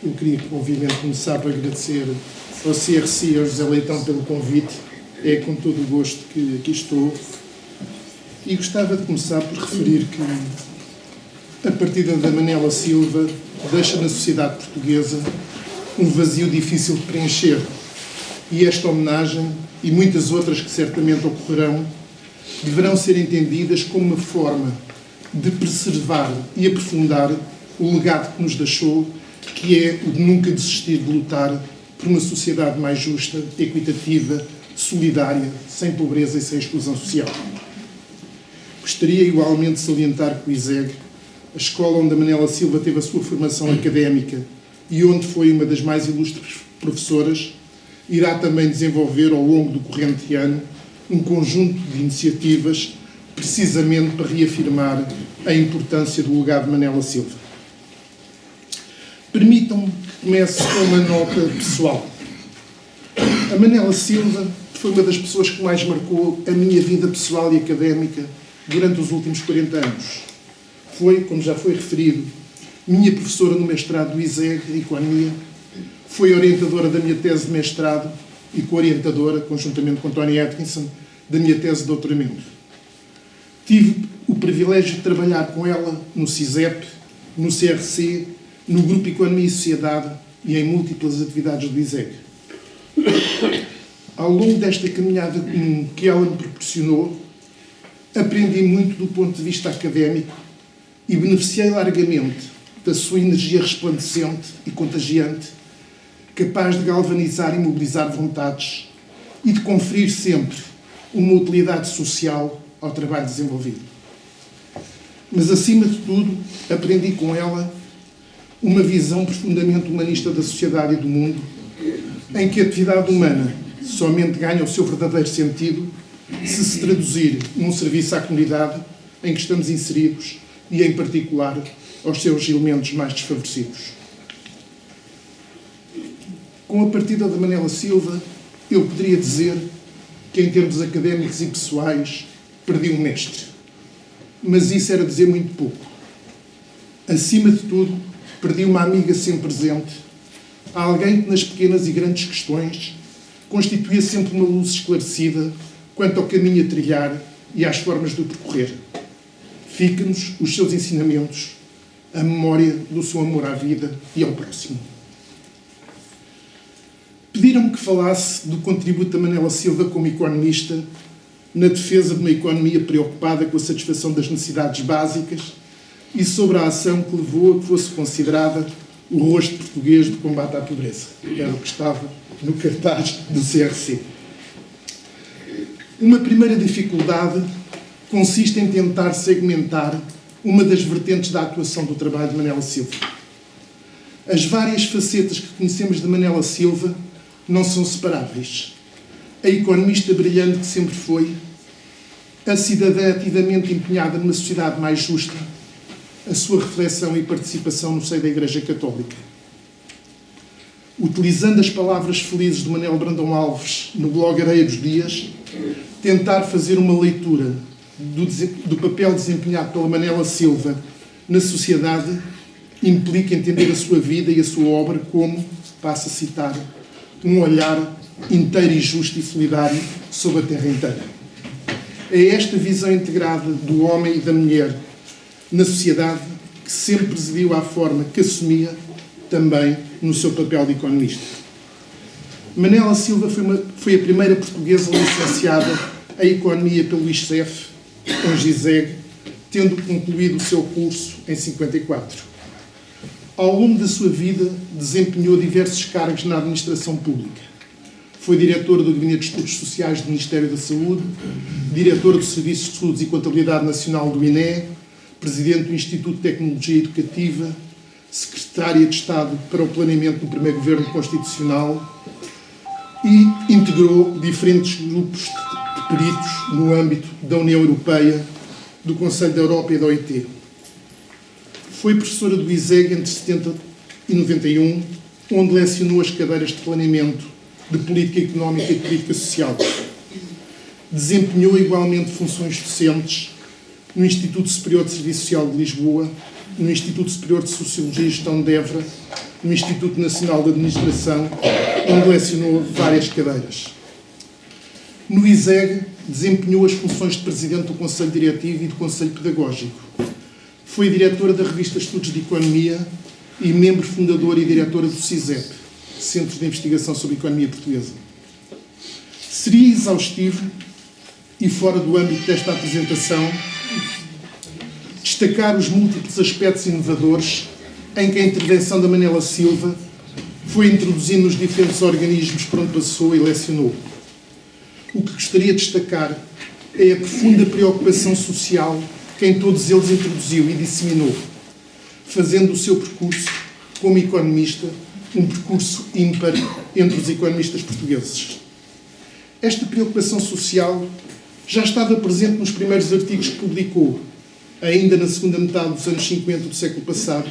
Eu queria, obviamente, começar por agradecer ao CRC e ao José Leitão pelo convite. É com todo o gosto que aqui estou. E gostava de começar por referir que a partida da Manela Silva deixa na sociedade portuguesa um vazio difícil de preencher. E esta homenagem, e muitas outras que certamente ocorrerão, deverão ser entendidas como uma forma de preservar e aprofundar o legado que nos deixou, que é o de nunca desistir de lutar por uma sociedade mais justa, equitativa, solidária, sem pobreza e sem exclusão social. Gostaria igualmente de salientar que o ISEG, a escola onde a Manela Silva teve a sua formação académica e onde foi uma das mais ilustres professoras, irá também desenvolver ao longo do corrente ano um conjunto de iniciativas precisamente para reafirmar a importância do legado de Manela Silva. Permitam-me que comece com uma nota pessoal. A Manela Silva foi uma das pessoas que mais marcou a minha vida pessoal e académica durante os últimos 40 anos. Foi, como já foi referido, minha professora no mestrado do ISEG, em Economia, foi orientadora da minha tese de mestrado e co-orientadora, conjuntamente com Tony Atkinson, da minha tese de doutoramento. Tive o privilégio de trabalhar com ela no CISEP, no CRC, no Grupo Economia e Sociedade e em múltiplas atividades do ISEG. Ao longo desta caminhada comum que ela me proporcionou, aprendi muito do ponto de vista académico e beneficiei largamente da sua energia resplandecente e contagiante, capaz de galvanizar e mobilizar vontades e de conferir sempre uma utilidade social ao trabalho desenvolvido. Mas, acima de tudo, aprendi com ela uma visão profundamente humanista da sociedade e do mundo, em que a atividade humana somente ganha o seu verdadeiro sentido se traduzir num serviço à comunidade em que estamos inseridos e, em particular, aos seus elementos mais desfavorecidos. Com a partida da Manela Silva, eu poderia dizer que, em termos académicos e pessoais, perdi um mestre. Mas isso era dizer muito pouco. Acima de tudo, perdi uma amiga sempre presente, alguém que nas pequenas e grandes questões constituía sempre uma luz esclarecida quanto ao caminho a trilhar e às formas de o percorrer. Fica-nos os seus ensinamentos, a memória do seu amor à vida e ao próximo. Pediram-me que falasse do contributo da Manela Silva como economista na defesa de uma economia preocupada com a satisfação das necessidades básicas e sobre a ação que levou a que fosse considerada o rosto português do combate à pobreza. Era o que estava no cartaz do CRC. Uma primeira dificuldade consiste em tentar segmentar uma das vertentes da atuação do trabalho de Manela Silva. As várias facetas que conhecemos de Manela Silva não são separáveis. A economista brilhante que sempre foi, a cidadã ativamente empenhada numa sociedade mais justa, a sua reflexão e participação no seio da Igreja Católica. Utilizando as palavras felizes de Manuel Brandão Alves no blog Areia dos Dias, tentar fazer uma leitura do papel desempenhado pela Manela Silva na sociedade implica entender a sua vida e a sua obra como, passo a citar, um olhar inteiro e justo e solidário sobre a terra inteira. É esta visão integrada do homem e da mulher na sociedade que sempre presidiu à forma que assumia também no seu papel de economista. Manela Silva foi a primeira portuguesa licenciada em Economia pelo ISEF, com GISEG, tendo concluído o seu curso em 54. Ao longo da sua vida, desempenhou diversos cargos na administração pública. Foi diretor do Gabinete de Estudos Sociais do Ministério da Saúde, diretor do Serviço de Estudos e Contabilidade Nacional do INE, presidente do Instituto de Tecnologia Educativa, secretária de Estado para o Planeamento do primeiro Governo Constitucional e integrou diferentes grupos de peritos no âmbito da União Europeia, do Conselho da Europa e da OIT. Foi professora do ISEG entre 70 e 91, onde lecionou as cadeiras de Planeamento, de Política Económica e de Política Social. Desempenhou igualmente funções docentes no Instituto Superior de Serviço Social de Lisboa no Instituto Superior de Sociologia e Gestão de Évora, no Instituto Nacional de Administração, onde lecionou várias cadeiras. No ISEG, desempenhou as funções de Presidente do Conselho Diretivo e do Conselho Pedagógico. Foi diretora da revista Estudos de Economia e membro fundador e diretora do CISEP, Centro de Investigação sobre Economia Portuguesa. Seria exaustivo, e fora do âmbito desta apresentação, destacar os múltiplos aspectos inovadores em que a intervenção da Manela Silva foi introduzindo nos diferentes organismos por onde passou e lecionou. O que gostaria de destacar é a profunda preocupação social que em todos eles introduziu e disseminou, fazendo o seu percurso como economista um percurso ímpar entre os economistas portugueses. Esta preocupação social já estava presente nos primeiros artigos que publicou, ainda na segunda metade dos anos 50 do século passado,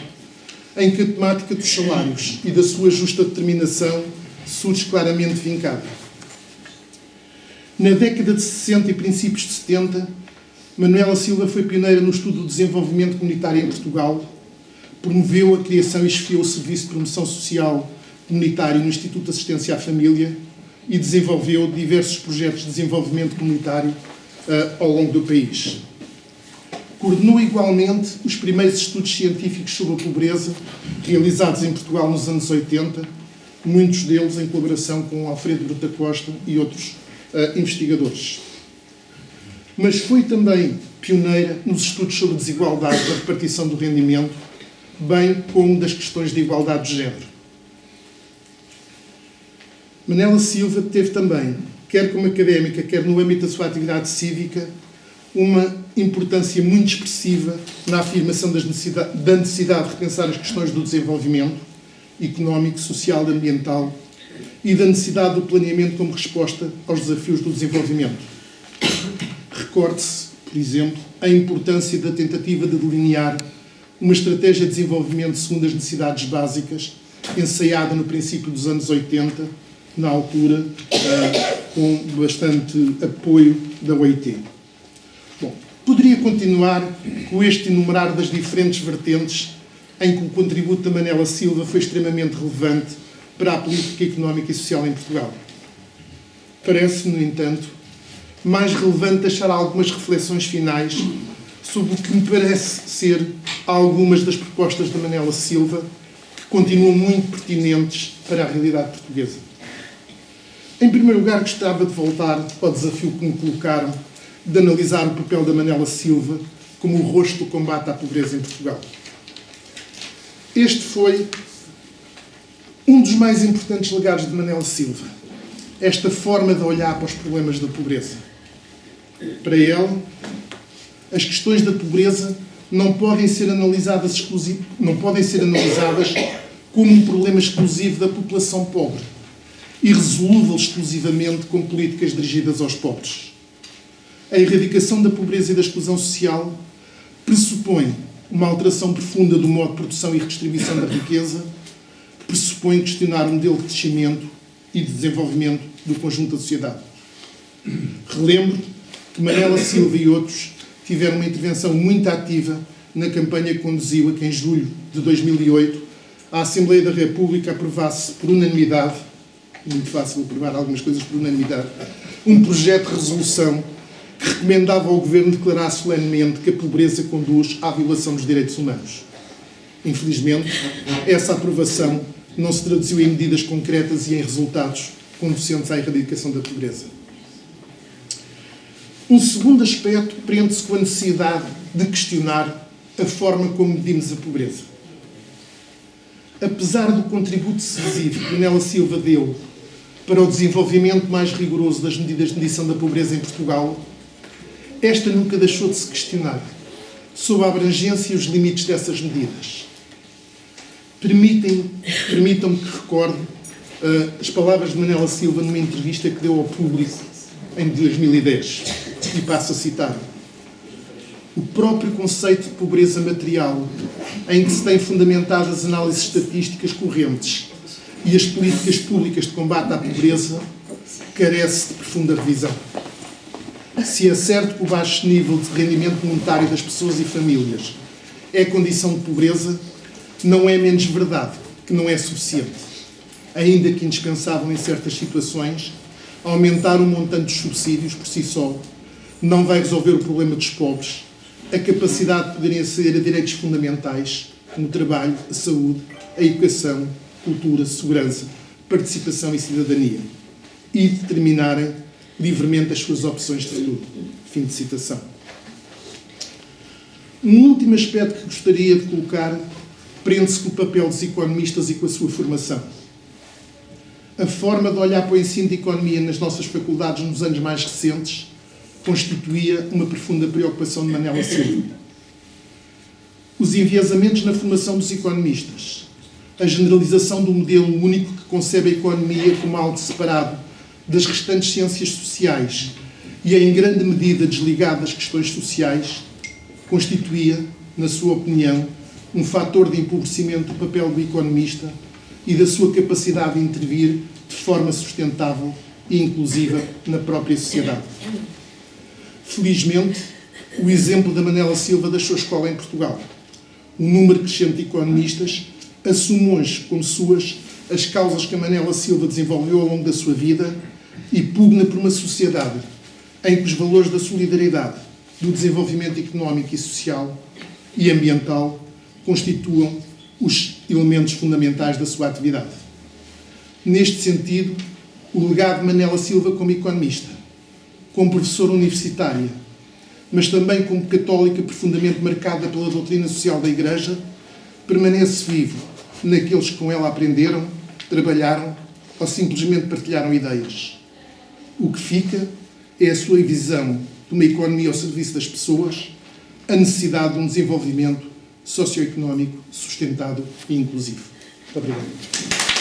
em que a temática dos salários e da sua justa determinação surge claramente vincada. Na década de 60 e princípios de 70, Manela Silva foi pioneira no estudo do desenvolvimento comunitário em Portugal, promoveu a criação e chefiou o Serviço de Promoção Social Comunitário no Instituto de Assistência à Família e desenvolveu diversos projetos de desenvolvimento comunitário ao longo do país. Coordenou igualmente os primeiros estudos científicos sobre a pobreza realizados em Portugal nos anos 80, muitos deles em colaboração com Alfredo Bruta Costa e outros investigadores. Mas foi também pioneira nos estudos sobre desigualdade da repartição do rendimento, bem como das questões de igualdade de género. Manela Silva teve também, quer como académica, quer no âmbito da sua atividade cívica, uma importância muito expressiva na afirmação da necessidade de repensar as questões do desenvolvimento económico, social e ambiental e da necessidade do planeamento como resposta aos desafios do desenvolvimento. Recorde-se, por exemplo, a importância da tentativa de delinear uma estratégia de desenvolvimento segundo as necessidades básicas, ensaiada no princípio dos anos 80, na altura, com bastante apoio da OIT. Bom, poderia continuar com este enumerar das diferentes vertentes em que o contributo da Manela Silva foi extremamente relevante para a política económica e social em Portugal. Parece, no entanto, mais relevante deixar algumas reflexões finais sobre o que me parece ser algumas das propostas da Manela Silva que continuam muito pertinentes para a realidade portuguesa. Em primeiro lugar, gostava de voltar ao desafio que me colocaram de analisar o papel da Manela Silva como o rosto do combate à pobreza em Portugal. Este foi um dos mais importantes legados de Manela Silva, esta forma de olhar para os problemas da pobreza. Para ele, as questões da pobreza não podem ser analisadas como um problema exclusivo da população pobre e resolúvel exclusivamente com políticas dirigidas aos pobres. A erradicação da pobreza e da exclusão social pressupõe uma alteração profunda do modo de produção e redistribuição da riqueza, pressupõe questionar o modelo de crescimento e de desenvolvimento do conjunto da sociedade. Relembro que Manela Silva e outros tiveram uma intervenção muito ativa na campanha que conduziu a que, em julho de 2008, a Assembleia da República aprovasse por unanimidade, muito fácil aprovar algumas coisas por unanimidade, um projeto de resolução que recomendava ao Governo declarar solenemente que a pobreza conduz à violação dos direitos humanos. Infelizmente, essa aprovação não se traduziu em medidas concretas e em resultados conducentes à erradicação da pobreza. Um segundo aspecto prende-se com a necessidade de questionar a forma como medimos a pobreza. Apesar do contributo decisivo que Manela Silva deu para o desenvolvimento mais rigoroso das medidas de medição da pobreza em Portugal, esta nunca deixou de se questionar sobre a abrangência e os limites dessas medidas. Permitam-me que recorde as palavras de Manela Silva numa entrevista que deu ao Público em 2010, e passo a citar: o próprio conceito de pobreza material, em que se têm fundamentadas análises estatísticas correntes e as políticas públicas de combate à pobreza, carece de profunda revisão. Se é certo que o baixo nível de rendimento monetário das pessoas e famílias é a condição de pobreza, não é menos verdade que não é suficiente, ainda que indispensável em certas situações. Aumentar o montante dos subsídios por si só não vai resolver o problema dos pobres, a capacidade de poderem aceder a direitos fundamentais como o trabalho, a saúde, a educação, cultura, segurança, participação e cidadania, e determinarem livremente as suas opções de futuro. Fim de citação. Um último aspecto que gostaria de colocar prende-se com o papel dos economistas e com a sua formação. A forma de olhar para o ensino de economia nas nossas faculdades nos anos mais recentes constituía uma profunda preocupação de Manela Silva. Os enviesamentos na formação dos economistas, a generalização do modelo único que concebe a economia como algo separado das restantes ciências sociais e em grande medida desligado das questões sociais, constituía, na sua opinião, um fator de empobrecimento do papel do economista e da sua capacidade de intervir de forma sustentável e inclusiva na própria sociedade. Felizmente, o exemplo da Manela Silva deixou escola em Portugal. Um número crescente de economistas assume hoje como suas as causas que a Manela Silva desenvolveu ao longo da sua vida e pugna por uma sociedade em que os valores da solidariedade, do desenvolvimento económico e social e ambiental constituam os elementos fundamentais da sua atividade. Neste sentido, o legado de Manela Silva como economista, como professora universitária, mas também como católica profundamente marcada pela doutrina social da Igreja, permanece vivo naqueles que com ela aprenderam, trabalharam ou simplesmente partilharam ideias. O que fica é a sua visão de uma economia ao serviço das pessoas, a necessidade de um desenvolvimento socioeconómico sustentado e inclusivo. Muito obrigado.